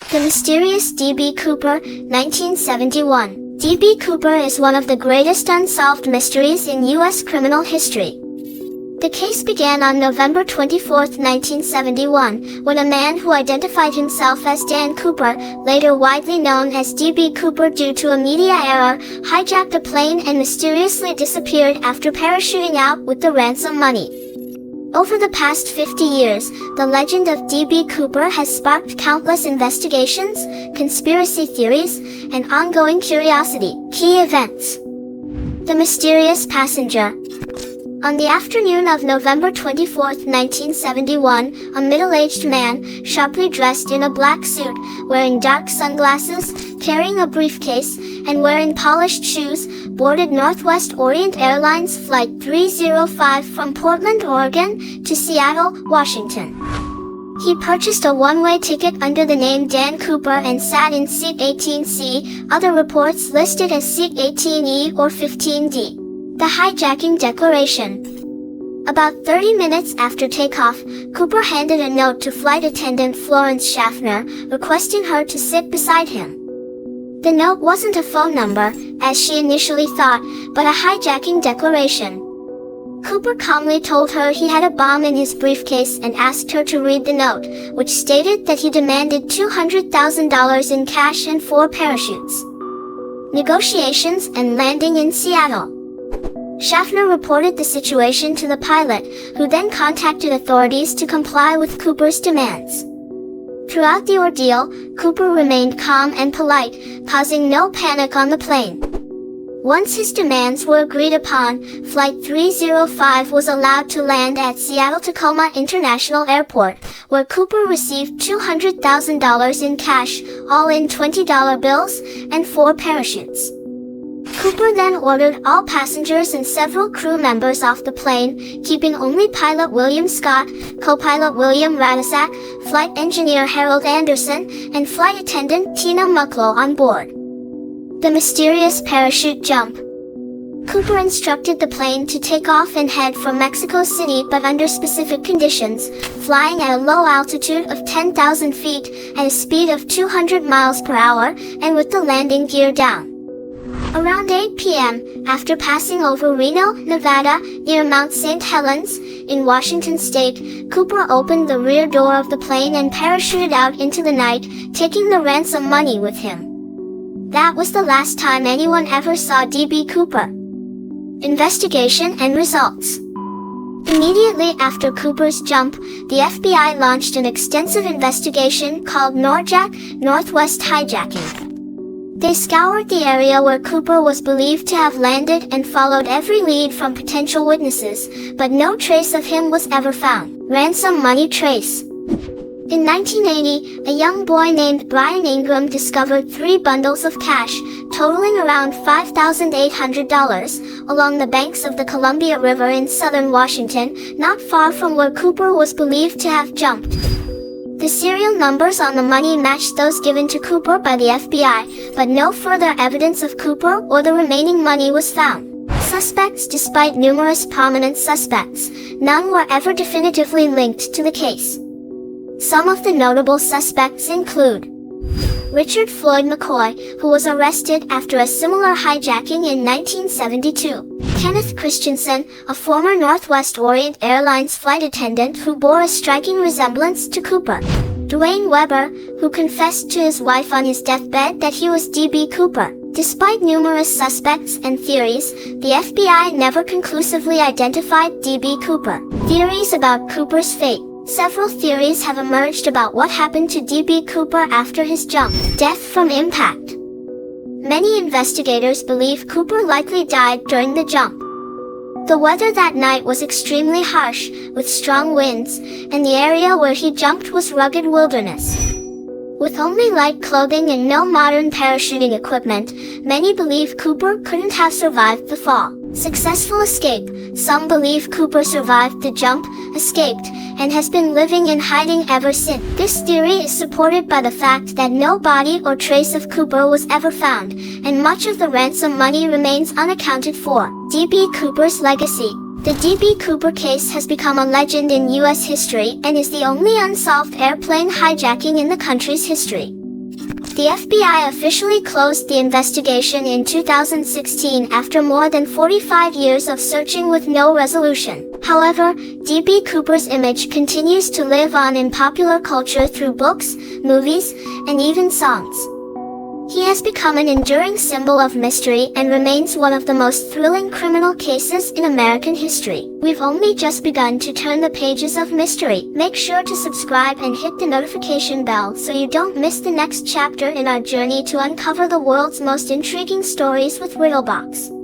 The mysterious D.B. Cooper, 1971. D.B. Cooper is one of the greatest unsolved mysteries in U.S. criminal history. The case began on November 24, 1971, when a man who identified himself as Dan Cooper, later widely known as D.B. Cooper due to a media error, hijacked a plane and mysteriously disappeared after parachuting out with the ransom money. Over the past 50 years, the legend of D.B. Cooper has sparked countless investigations, conspiracy theories, and ongoing curiosity. Key events. The mysterious passenger. On the afternoon of November 24, 1971, a middle-aged man, sharply dressed in a black suit, wearing dark sunglasses, carrying a briefcase, and wearing polished shoes, boarded Northwest Orient Airlines Flight 305 from Portland, Oregon, to Seattle, Washington. He purchased a one-way ticket under the name Dan Cooper and sat in seat 18C, other reports listed as seat 18E or 15D. The hijacking declaration. About 30 minutes after takeoff, Cooper handed a note to flight attendant Florence Schaffner, requesting her to sit beside him. The note wasn't a phone number, as she initially thought, but a hijacking declaration. Cooper calmly told her he had a bomb in his briefcase and asked her to read the note, which stated that he demanded $200,000 in cash and 4 parachutes. Negotiations and landing in Seattle. Schaffner reported the situation to the pilot, who then contacted authorities to comply with Cooper's demands. Throughout the ordeal, Cooper remained calm and polite, causing no panic on the plane. Once his demands were agreed upon, Flight 305 was allowed to land at Seattle-Tacoma International Airport, where Cooper received $200,000 in cash, all in $20 bills, and 4 parachutes. Cooper then ordered all passengers and several crew members off the plane, keeping only pilot William Scott, co-pilot William Radasak, flight engineer Harold Anderson, and flight attendant Tina Mucklow on board. The mysterious parachute jump. Cooper instructed the plane to take off and head for Mexico City but under specific conditions, flying at a low altitude of 10,000 feet at a speed of 200 miles per hour and with the landing gear down. Around 8 p.m., after passing over Reno, Nevada, near Mount St. Helens, in Washington state, Cooper opened the rear door of the plane and parachuted out into the night, taking the ransom money with him. That was the last time anyone ever saw D.B. Cooper. Investigation and results. Immediately after Cooper's jump, the FBI launched an extensive investigation called NORJAC, Northwest Hijacking. They scoured the area where Cooper was believed to have landed and followed every lead from potential witnesses, but no trace of him was ever found. Ransom money trace. In 1980, a young boy named Brian Ingram discovered 3 bundles of cash, totaling around $5,800, along the banks of the Columbia River in southern Washington, not far from where Cooper was believed to have jumped. The serial numbers on the money matched those given to Cooper by the FBI, but no further evidence of Cooper or the remaining money was found. Suspects. Despite numerous prominent suspects, none were ever definitively linked to the case. Some of the notable suspects include Richard Floyd McCoy, who was arrested after a similar hijacking in 1972. Kenneth Christensen, a former Northwest Orient Airlines flight attendant who bore a striking resemblance to Cooper. Dwayne Weber, who confessed to his wife on his deathbed that he was D.B. Cooper. Despite numerous suspects and theories, the FBI never conclusively identified D.B. Cooper. Theories about Cooper's fate. Several theories have emerged about what happened to D.B. Cooper after his jump. Death from impact. Many investigators believe Cooper likely died during the jump. The weather that night was extremely harsh, with strong winds, and the area where he jumped was rugged wilderness. With only light clothing and no modern parachuting equipment, many believe Cooper couldn't have survived the fall. Successful escape. Some believe Cooper survived the jump, escaped, and has been living in hiding ever since. This theory is supported by the fact that no body or trace of Cooper was ever found, and much of the ransom money remains unaccounted for. D.B. Cooper's legacy. The D.B. Cooper case has become a legend in U.S. history and is the only unsolved airplane hijacking in the country's history. The FBI officially closed the investigation in 2016 after more than 45 years of searching with no resolution. However, D.B. Cooper's image continues to live on in popular culture through books, movies, and even songs. He has become an enduring symbol of mystery and remains one of the most thrilling criminal cases in American history. We've only just begun to turn the pages of mystery. Make sure to subscribe and hit the notification bell so you don't miss the next chapter in our journey to uncover the world's most intriguing stories with RiddleBox.